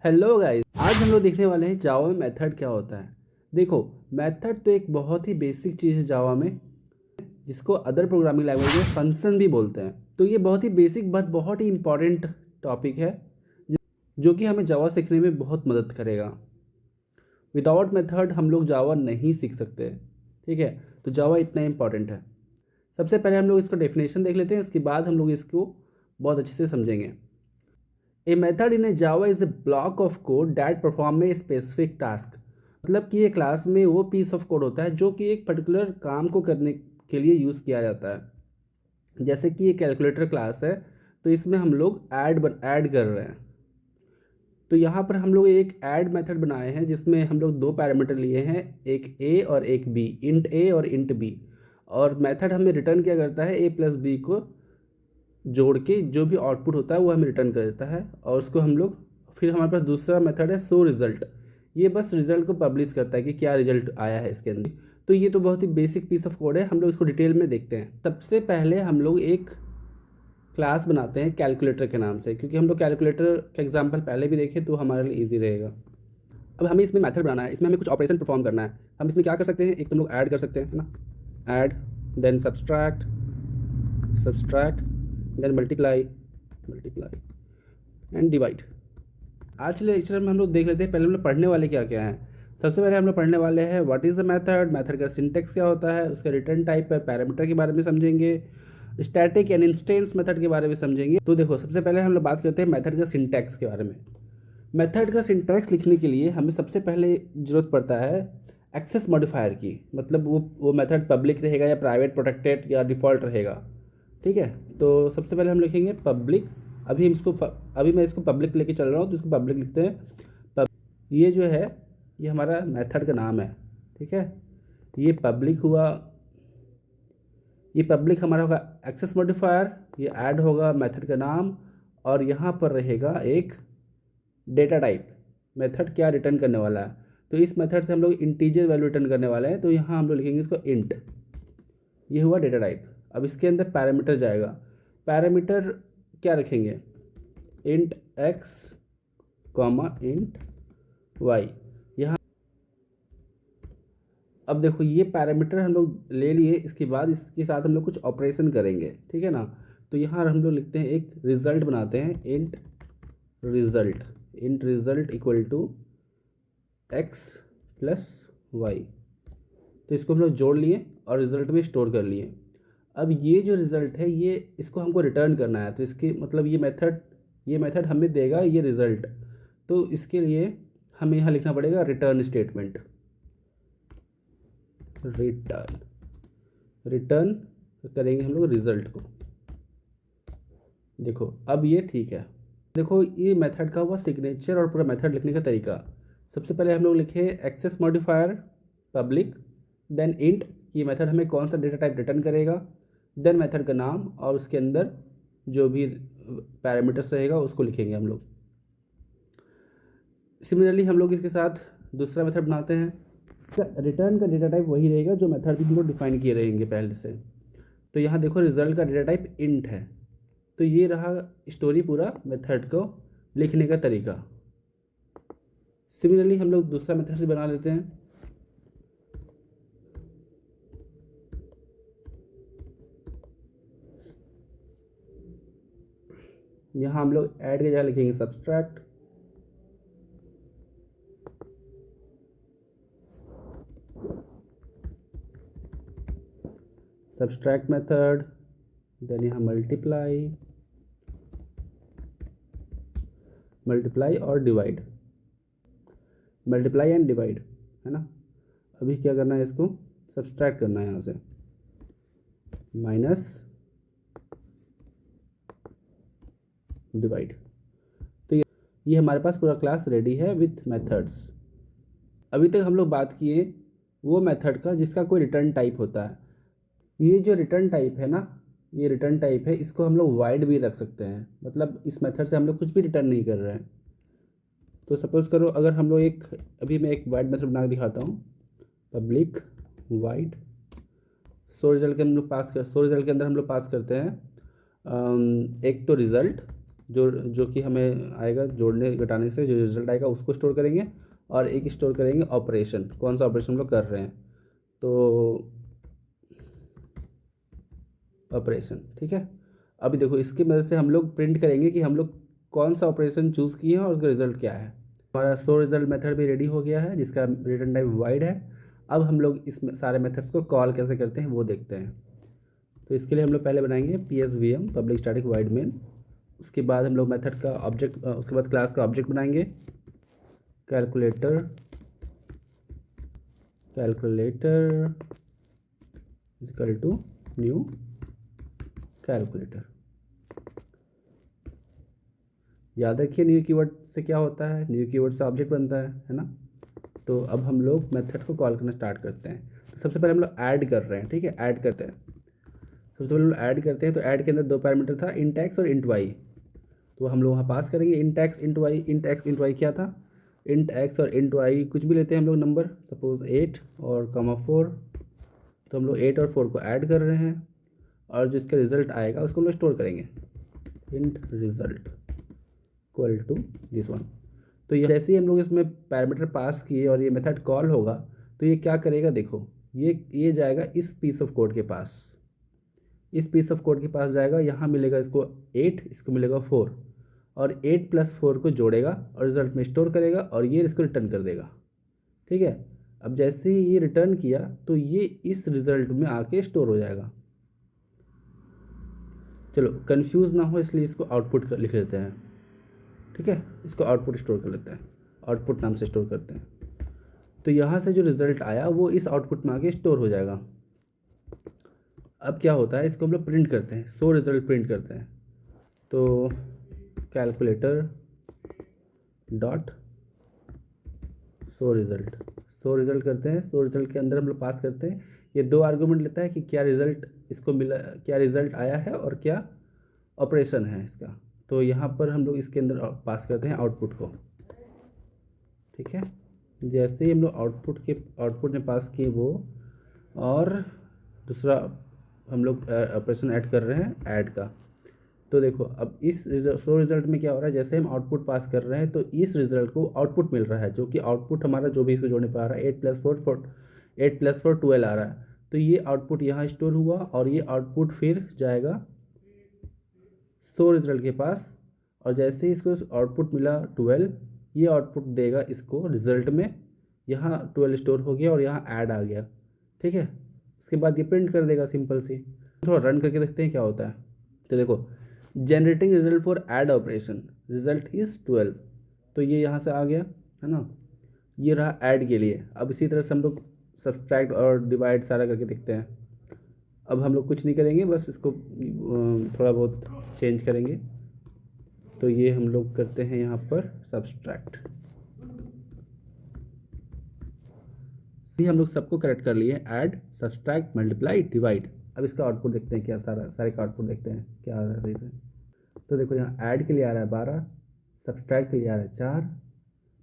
Hello guys, आज हम लोग देखने वाले हैं जावा में मेथड क्या होता है। देखो, मेथड तो एक बहुत ही बेसिक चीज़ है जावा में, जिसको अदर प्रोग्रामिंग लैंग्वेज में फंक्शन भी बोलते हैं। तो ये बहुत ही बेसिक बट बहुत ही इम्पॉर्टेंट टॉपिक है जो कि हमें जावा सीखने में बहुत मदद करेगा। विदाउट मेथड हम लोग जावा नहीं सीख सकते। ठीक है, तो जावा इतना इम्पॉर्टेंट है। सबसे पहले हम लोग इसका डेफिनेशन देख लेते हैं, उसके बाद हम लोग इसको बहुत अच्छे से समझेंगे। A method in A Java is a block of code that perform a specific task. मतलब कि ये क्लास में वो पीस ऑफ कोड होता है जो कि एक पर्टिकुलर काम को करने के लिए यूज़ किया जाता है। जैसे कि ये कैलकुलेटर क्लास है, तो इसमें हम लोग ऐड कर रहे हैं। तो यहाँ पर हम लोग एक ऐड मेथड बनाए हैं जिसमें हम लोग दो पैरामीटर लिए हैं, एक ए और एक बी, इंट ए और इंट बी। और मेथड हमें रिटर्न क्या करता है, ए प्लस बी को जोड़ के जो भी आउटपुट होता है वो हमें रिटर्न कर देता है। और उसको हम लोग फिर हमारे पास दूसरा मेथड है शो रिजल्ट। ये बस रिजल्ट को पब्लिश करता है कि क्या रिजल्ट आया है इसके अंदर। तो ये तो बहुत ही बेसिक पीस ऑफ कोड है, हम लोग इसको डिटेल में देखते हैं। सबसे पहले हम लोग एक क्लास बनाते हैं कैलकुलेटर के नाम से, क्योंकि हम लोग कैलकुलेटर का एग्जाम्पल पहले भी देखें तो हमारे लिए ईजी रहेगा। अब हमें इसमें मेथड बनाना है, इसमें हमें कुछ ऑपरेशन परफॉर्म करना है। हम इसमें क्या कर सकते हैं, एक तो हम लोग ऐड कर सकते हैं, है ना, add, then subtract, then multiply and divide. आज के लेक्चर में हम लोग देख लेते हैं, पहले हम लोग पढ़ने वाले क्या क्या हैं। सबसे पहले हम लोग पढ़ने वाले हैं what is the method, method का सिंटेक्स क्या होता है, उसका रिटर्न टाइप है, पैरामीटर के बारे में समझेंगे, स्टैटिक एंड इंस्टेंस मेथड के बारे में समझेंगे। तो देखो, सबसे पहले हम लोग बात करते हैं मेथड का सिंटैक्स के बारे में। मेथड का सिंटैक्स लिखने के लिए हमें सबसे पहले ज़रूरत पड़ता है एक्सेस मॉडिफायर की। मतलब वो मेथड पब्लिक रहेगा या प्राइवेट, प्रोटेक्टेड या डिफ़ॉल्ट रहेगा। ठीक है, तो सबसे पहले हम लिखेंगे पब्लिक। अभी मैं इसको पब्लिक लेके चल रहा हूँ, तो इसको पब्लिक लिखते हैं। ये जो है, ये हमारा मेथड का नाम है। ठीक है, ये पब्लिक हुआ, ये पब्लिक हमारा होगा एक्सेस मॉडिफायर, ये ऐड होगा मेथड का नाम, और यहाँ पर रहेगा एक डेटा टाइप, मेथड क्या रिटर्न करने वाला है। तो इस मेथड से हम लोग इंटीजर वैल्यू रिटर्न करने वाले हैं, तो यहाँ हम लोग लिखेंगे इसको इंट। ये हुआ डेटा टाइप। अब इसके अंदर पैरामीटर जाएगा। पैरामीटर क्या रखेंगे, int X comma int Y. यहाँ अब देखो, ये पैरामीटर हम लोग ले लिए, इसके बाद इसके साथ हम लोग कुछ ऑपरेशन करेंगे। ठीक है ना, तो यहाँ हम लोग लिखते हैं, एक रिज़ल्ट बनाते हैं, int result equal to X plus Y. तो इसको हम लोग जोड़ लिए और रिज़ल्ट में स्टोर कर लिए। अब ये जो रिज़ल्ट है, ये इसको हमको रिटर्न करना है, तो इसके मतलब ये मेथड हमें देगा ये रिज़ल्ट। तो इसके लिए हमें यहाँ लिखना पड़ेगा रिटर्न स्टेटमेंट, रिटर्न करेंगे हम लोग रिज़ल्ट को। देखो, अब ये ठीक है। देखो, ये मेथड का हुआ सिग्नेचर और पूरा मेथड लिखने का तरीका। सबसे पहले हम लोग लिखे access modifier public, then int, ये मेथड हमें कौन सा डेटा टाइप रिटर्न करेगा, देन मेथड का नाम, और उसके अंदर जो भी पैरामीटर्स रहेगा उसको लिखेंगे हम लोग। सिमिलरली हम लोग इसके साथ दूसरा मेथड बनाते हैं। रिटर्न का डेटा टाइप वही रहेगा जो मेथड भी हम लोग डिफाइन किए रहेंगे पहले से। तो यहाँ देखो, रिजल्ट का डेटा टाइप इंट है। तो ये रहा स्टोरी, पूरा मेथड को लिखने का तरीका। सिमिलरली हम लोग दूसरा मेथड से बना लेते हैं। यहाँ हम लोग ऐड के जगह लिखेंगे सब्सट्रैक्ट, मेथड, देन यहाँ मल्टीप्लाई और डिवाइड, मल्टीप्लाई एंड डिवाइड, है ना। अभी क्या करना है, इसको सब्सट्रैक्ट करना है यहाँ से, माइनस डिवाइड। तो ये हमारे पास पूरा क्लास रेडी है विथ मेथड्स। अभी तक हम लोग बात किए वो मेथड का जिसका कोई रिटर्न टाइप होता है। ये जो रिटर्न टाइप है ना, ये रिटर्न टाइप है, इसको हम लोग वाइड भी रख सकते हैं। मतलब इस मेथड से हम लोग कुछ भी रिटर्न नहीं कर रहे हैं। तो सपोज़ करो, अगर हम लोग अभी मैं एक वाइड मेथड बना के दिखाता हूँ, पब्लिक वाइड सो रिजल्ट के अंदर हम लोग पास करते हैं एक तो रिज़ल्ट, जो जो कि हमें आएगा जोड़ने घटाने से जो रिजल्ट आएगा उसको स्टोर करेंगे, और एक स्टोर करेंगे ऑपरेशन, कौन सा ऑपरेशन हम लोग कर रहे हैं, तो ऑपरेशन। ठीक है, अभी देखो इसकी मदद से हम लोग प्रिंट करेंगे कि हम लोग कौन सा ऑपरेशन चूज़ किए हैं और उसका रिजल्ट क्या है। हमारा सो रिजल्ट मेथड भी रेडी हो गया है जिसका रिटर्न टाइप वाइड है। अब हम लोग इस सारे मेथड्स को कॉल कैसे करते हैं वो देखते हैं। तो इसके लिए हम लोग पहले बनाएंगे PSVM public static wide main. उसके बाद हम लोग मेथड का ऑब्जेक्ट, उसके बाद क्लास का ऑब्जेक्ट बनाएंगे calculator, calculator equal to new calculator. याद रखिए न्यू कीवर्ड से क्या होता है, न्यू कीवर्ड से ऑब्जेक्ट बनता है ना। तो अब हम लोग मेथड को कॉल करना स्टार्ट करते हैं। तो सबसे पहले हम लोग ऐड कर रहे हैं, ठीक है, ऐड करते हैं। सबसे पहले हम लोग ऐड करते हैं, तो ऐड के अंदर दो पैरामीटर था, इंट एक्स और इंट वाई। तो हम लोग वहाँ पास करेंगे int X int Y. Int X int Y क्या था, इंट एक्स और इंट वाई कुछ भी लेते हैं हम लोग नंबर, सपोज 8 और कॉमा 4। तो हम लोग 8 और 4 को ऐड कर रहे हैं, और जो इसका रिजल्ट आएगा उसको हम लोग स्टोर करेंगे, int result equal to this one. तो ये जैसे ही हम लोग इसमें पैरामीटर पास किए और ये मेथड कॉल होगा, तो ये क्या करेगा, देखो ये जाएगा इस पीस ऑफ कोड के पास, इस पीस ऑफ कोड के पास जाएगा, यहाँ मिलेगा इसको 8, इसको मिलेगा 4, और 8 + 4 को जोड़ेगा और रिजल्ट में स्टोर करेगा, और ये इसको रिटर्न कर देगा। ठीक है, अब जैसे ही ये रिटर्न किया तो ये इस रिजल्ट में आके स्टोर हो जाएगा। चलो कंफ्यूज ना हो इसलिए इसको आउटपुट लिख लेते हैं। ठीक है, इसको आउटपुट स्टोर कर लेते हैं, आउटपुट नाम से स्टोर करते हैं। तो यहाँ से जो रिजल्ट आया वो इस आउटपुट में आके स्टोर हो जाएगा। अब क्या होता है, इसको हम लोग प्रिंट करते हैं, सो रिजल्ट प्रिंट करते हैं। तो कैलकुलेटर डॉट सो रिजल्ट करते हैं। सो रिजल्ट के अंदर हम लोग पास करते हैं, ये दो आर्गूमेंट लेता है कि क्या रिजल्ट इसको मिला, क्या रिजल्ट आया है और क्या ऑपरेशन है इसका। तो यहाँ पर हम लोग इसके अंदर पास करते हैं आउटपुट को। ठीक है, जैसे ही हम लोग आउटपुट में पास किए वो, और दूसरा हम लोग ऑपरेशन ऐड कर रहे हैं ऐड का। तो देखो अब इस सो रिजल्ट में क्या हो रहा है, जैसे हम आउटपुट पास कर रहे हैं तो इस रिजल्ट को आउटपुट मिल रहा है, जो कि आउटपुट हमारा जो भी इसको जोड़ने पर आ रहा है 8 + 4 12 आ रहा है। तो ये आउटपुट यहाँ स्टोर हुआ, और ये आउटपुट फिर जाएगा सो रिजल्ट के पास, और जैसे ही इसको आउटपुट मिला 12, ये आउटपुट देगा इसको रिजल्ट में, यहाँ 12 स्टोर हो गया और यहाँ ऐड आ गया। ठीक है, उसके बाद ये प्रिंट कर देगा सिंपल सी। थोड़ा रन करके देखते हैं क्या होता है। तो देखो generating result for add operation, result is 12, तो ये यहाँ से आ गया है ना, ये रहा ऐड के लिए। अब इसी तरह से हम लोग सब्सट्रैक्ट और डिवाइड सारा करके देखते हैं। अब हम लोग कुछ नहीं करेंगे, बस इसको थोड़ा बहुत चेंज करेंगे। तो ये हम लोग करते हैं यहाँ पर सब्सट्रैक्ट। हम लोग सबको करेक्ट कर लिए, ऐड सब्सट्रैक्ट मल्टीप्लाई डिवाइड। अब इसका आउटपुट देखते हैं, क्या सारे का आउटपुट देखते हैं क्या आ रहा है। तो देखो यहाँ ऐड के लिए आ रहा है 12, सब्सट्रैक्ट के लिए आ रहा है 4,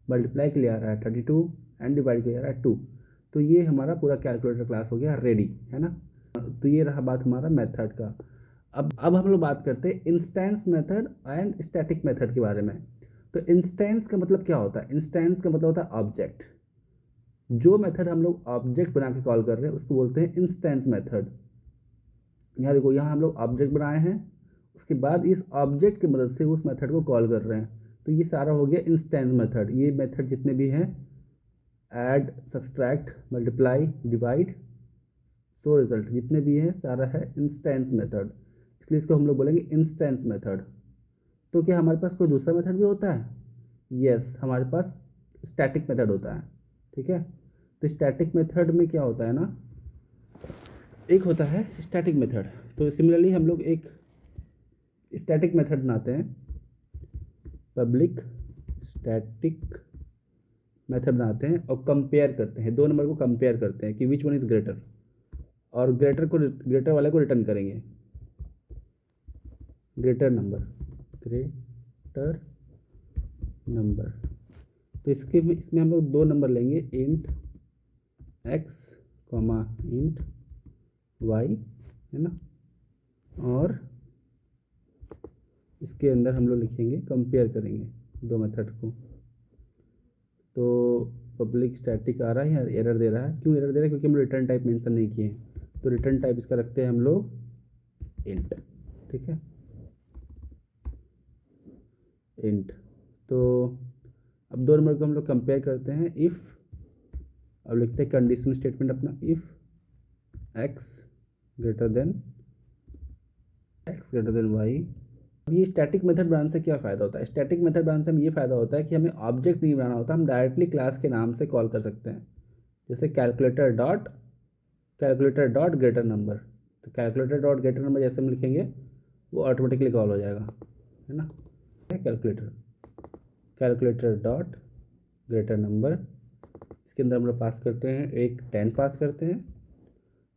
मल्टीप्लाई के लिए आ रहा है 32, एंड डिवाइड के लिए आ रहा है 2। तो ये हमारा पूरा कैलकुलेटर क्लास हो गया रेडी, है ना। तो ये रहा बात हमारा मेथड का। अब हम लोग बात करते हैं instance method and static method के बारे में। तो इंस्टेंस का मतलब क्या होता है, इंस्टेंस का मतलब होता है ऑब्जेक्ट। जो मेथड हम लोग ऑब्जेक्ट बना के कॉल कर रहे हैं उसको बोलते हैं इंस्टेंस मेथड। यहाँ देखो, यहाँ हम लोग ऑब्जेक्ट बनाए हैं, उसके बाद इस ऑब्जेक्ट की मदद से उस मेथड को कॉल कर रहे हैं। तो ये सारा हो गया इंस्टेंस मेथड। ये मेथड जितने भी हैं, add subtract multiply divide so result, जितने भी हैं सारा है इंस्टेंस मेथड, इसलिए इसको हम लोग बोलेंगे इंस्टेंस मेथड। तो क्या हमारे पास कोई दूसरा मेथड भी होता है? यस, हमारे पास स्टैटिक मेथड होता है। ठीक है, तो स्टैटिक मेथड में क्या होता है ना, एक होता है स्टैटिक मेथड। तो सिमिलरली हम लोग एक स्टैटिक मेथड बनाते हैं, पब्लिक स्टैटिक मेथड बनाते हैं, और कंपेयर करते हैं, दो नंबर को कंपेयर करते हैं कि विच वन इज़ ग्रेटर, और ग्रेटर वाले को रिटर्न करेंगे, ग्रेटर नंबर। तो इसमें हम लोग दो नंबर लेंगे, int X comma int Y, है ना, और इसके अंदर हम लोग लिखेंगे, कंपेयर करेंगे दो मेथड को। तो पब्लिक स्टैटिक आ रहा है या एरर दे रहा है? क्यों एरर दे रहा है? क्योंकि हम रिटर्न टाइप मेंशन नहीं किए हैं। तो रिटर्न टाइप इसका रखते हैं हम लोग इंट। ठीक है, इंट। तो अब दो नंबर को हम लोग कंपेयर करते हैं। इफ़, अब लिखते हैं कंडीशन स्टेटमेंट अपना, if X greater than Y. अब ये स्टैटिक मेथड बनाने से क्या फ़ायदा होता है? स्टैटिक मेथड बनाने से हमें ये फ़ायदा होता है कि हमें ऑब्जेक्ट नहीं बनाना होता, हम डायरेक्टली क्लास के नाम से कॉल कर सकते हैं। जैसे कैलकुलेटर डॉट ग्रेटर नंबर। तो कैलकुलेटर डॉट ग्रेटर नंबर जैसे हम लिखेंगे वो ऑटोमेटिकली कॉल हो जाएगा, है ना। कैलकुलेटर डॉट ग्रेटर नंबर, इसके अंदर हम लोग पास करते हैं, एक 10 पास करते हैं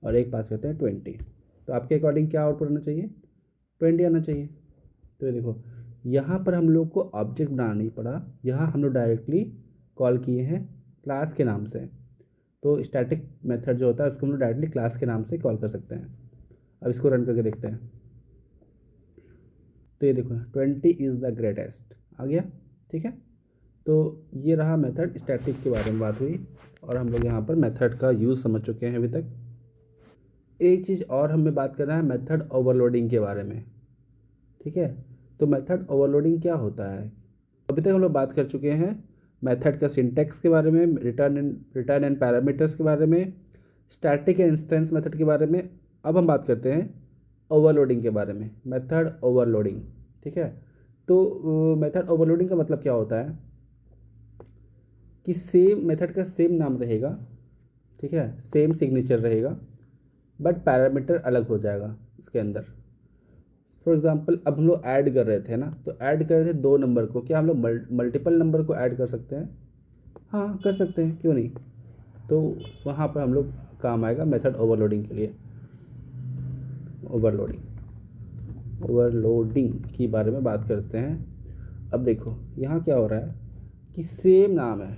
और एक पास करते हैं 20। तो आपके अकॉर्डिंग क्या आउटपुट आना चाहिए? 20 आना चाहिए। तो ये देखो, यहाँ पर हम लोग को ऑब्जेक्ट बनाना नहीं पड़ा, यहाँ हम लोग डायरेक्टली कॉल किए हैं क्लास के नाम से। तो स्टैटिक मेथड जो होता है उसको हम लोग डायरेक्टली क्लास के नाम से कॉल कर सकते हैं। अब इसको रन करके देखते हैं। तो ये देखो 20 इज़ द ग्रेटेस्ट आ गया। ठीक है, तो ये रहा मेथड। स्टैटिक के बारे में बात हुई और हम लोग यहाँ पर मेथड का यूज़ समझ चुके हैं अभी तक। एक चीज़ और हमें बात करना है मेथड ओवरलोडिंग के बारे में। ठीक है, तो मेथड ओवरलोडिंग क्या होता है? अभी तक हम लोग बात कर चुके हैं मेथड का सिंटैक्स के बारे में, रिटर्न एंड पैरामीटर्स के बारे में, स्टैटिक एंड इंस्टेंस मेथड के बारे में। अब हम बात करते हैं ओवरलोडिंग के बारे में, मेथड ओवरलोडिंग। ठीक है, तो मेथड ओवरलोडिंग का मतलब क्या होता है कि सेम मेथड का सेम नाम रहेगा, ठीक है, सेम सिग्नेचर रहेगा, बट पैरामीटर अलग हो जाएगा इसके अंदर। फॉर एग्जांपल अब हम लोग ऐड कर रहे थे ना, तो ऐड कर रहे थे दो नंबर को, क्या हम लोग मल्टीपल नंबर को ऐड कर सकते हैं? हाँ कर सकते हैं, क्यों नहीं। तो वहाँ पर हम लोग काम आएगा मेथड ओवरलोडिंग के लिए। ओवरलोडिंग के बारे में बात करते हैं। अब देखो यहाँ क्या हो रहा है कि सेम नाम है,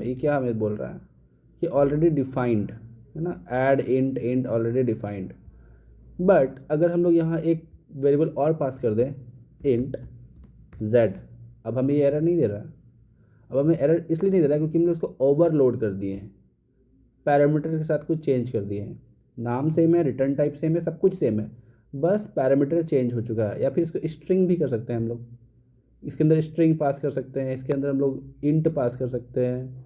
ये क्या हमें बोल रहा है कि ऑलरेडी डिफाइंड है ना, add int already defined. But अगर हम लोग यहाँ एक वेरिएबल और पास कर दें, इंट z, अब हमें ये एरर नहीं दे रहा है। अब हमें एरर इसलिए नहीं दे रहा है क्योंकि हमने उसको ओवरलोड कर दिए हैं, पैरामीटर के साथ कुछ चेंज कर दिए हैं। नाम सेम है, रिटर्न टाइप सेम है, सब कुछ सेम है, बस पैरामीटर चेंज हो चुका है। या फिर इसको स्ट्रिंग भी कर सकते हैं हम लोग, इसके अंदर स्ट्रिंग पास कर सकते हैं, इसके अंदर हम लोग इंट पास कर सकते हैं।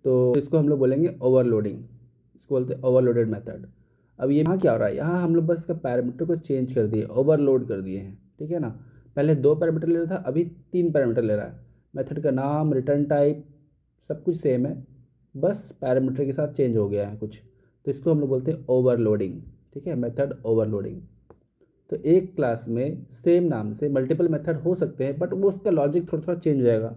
तो इसको हम लोग बोलेंगे ओवरलोडिंग, इसको बोलते हैं ओवरलोडेड मेथड। अब ये यहाँ क्या हो रहा है, यहाँ हम लोग बस इसका पैरामीटर को चेंज कर दिए, ओवरलोड कर दिए हैं। ठीक है ना, पहले 2 पैरामीटर ले रहा था, अभी 3 पैरामीटर ले रहा है। मेथड का नाम, रिटर्न टाइप सब कुछ सेम है, बस पैरामीटर के साथ चेंज हो गया है कुछ। तो इसको हम लोग बोलते हैं ओवरलोडिंग। ठीक है, मेथड ओवरलोडिंग। तो एक क्लास में सेम नाम से मल्टीपल मेथड हो सकते हैं, बट वो उसका लॉजिक थोड़ा थोड़ा चेंज हो जाएगा,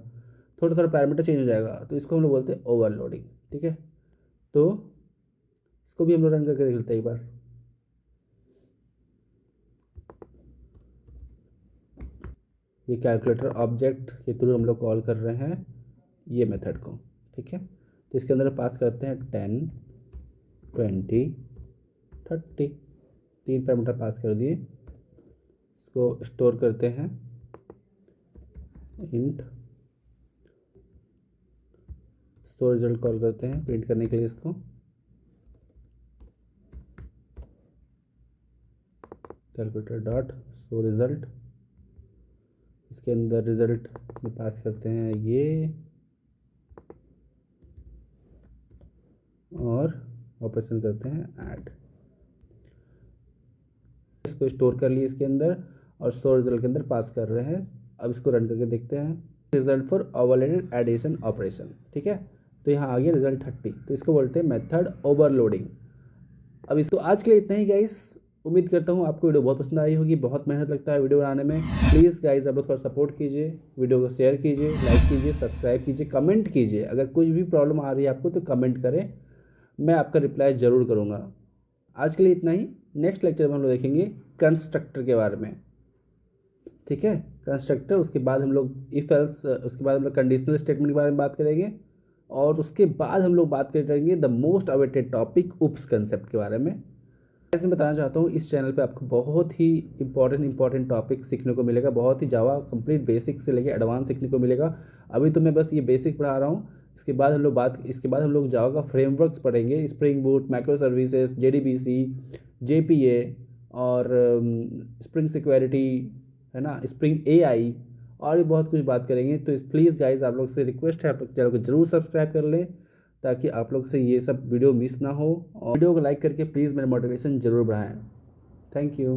थोड़ा थोड़ा पैरामीटर चेंज हो जाएगा, तो इसको हम लोग बोलते हैं ओवरलोडिंग। ठीक है, तो इसको भी हम लोग रन करके देख लेते हैं एक बार। ये कैलकुलेटर ऑब्जेक्ट के थ्रू हम लोग कॉल कर रहे हैं ये मेथड को। ठीक है, तो इसके अंदर पास करते हैं 10 20 30, 3 पैरामीटर पास कर दिए। इसको स्टोर करते हैं, इंट स्टोर रिजल्ट कॉल करते हैं प्रिंट करने के लिए इसको। कैलकुलेटर डॉट शो रिज़ल्ट, इसके अंदर रिज़ल्ट में पास करते हैं ये, और ऑपरेशन करते हैं ऐड। इसको स्टोर कर लिए इसके अंदर और स्टोर रिजल्ट के अंदर पास कर रहे हैं। अब इसको रन करके देखते हैं, result for overloaded addition operation. ठीक है, तो यहाँ आ गया रिजल्ट 30, तो इसको बोलते हैं मेथड ओवरलोडिंग। अब इसको आज के लिए इतना ही गाइस, उम्मीद करता हूँ आपको वीडियो बहुत पसंद आई होगी। बहुत मेहनत लगता है वीडियो बनाने में। प्लीज़ गाइस आप लोग थोड़ा सपोर्ट कीजिए, वीडियो को शेयर कीजिए, लाइक कीजिए, सब्सक्राइब कीजिए, कमेंट कीजिए। अगर कुछ भी प्रॉब्लम आ रही है आपको तो कमेंट करें, मैं आपका रिप्लाई ज़रूर करूँगा। आज के लिए इतना ही। नेक्स्ट लेक्चर में हम लोग देखेंगे कंस्ट्रक्टर के बारे में। ठीक है, कंस्ट्रक्टर, उसके बाद हम लोग इफ एल्स, उसके बाद हम लोग कंडीशनल स्टेटमेंट के बारे में बात करेंगे, और उसके बाद हम लोग बात करेंगे the most awaited topic oops concept के बारे में। ऐसे मैं बताना चाहता हूँ इस चैनल पे आपको बहुत ही इंपॉर्टेंट टॉपिक सीखने को मिलेगा, बहुत ही जावा कंप्लीट बेसिक से लेकर एडवांस सीखने को मिलेगा। अभी तो मैं बस ये बेसिक पढ़ा रहा हूँ। इसके बाद हम लोग जावा का फ्रेमवर्क्स पढ़ेंगे, spring boot, micro services, JDBC, JPA और स्प्रिंग सिक्योरिटी, है ना, स्प्रिंग एआई, और भी बहुत कुछ बात करेंगे। तो इस प्लीज़ गाइज आप लोग से रिक्वेस्ट है, आप लोग चैनल को जरूर सब्सक्राइब कर लें ताकि आप लोग से ये सब वीडियो मिस ना हो, और वीडियो को लाइक करके प्लीज़ मेरा मोटिवेशन ज़रूर बढ़ाएं। Thank you.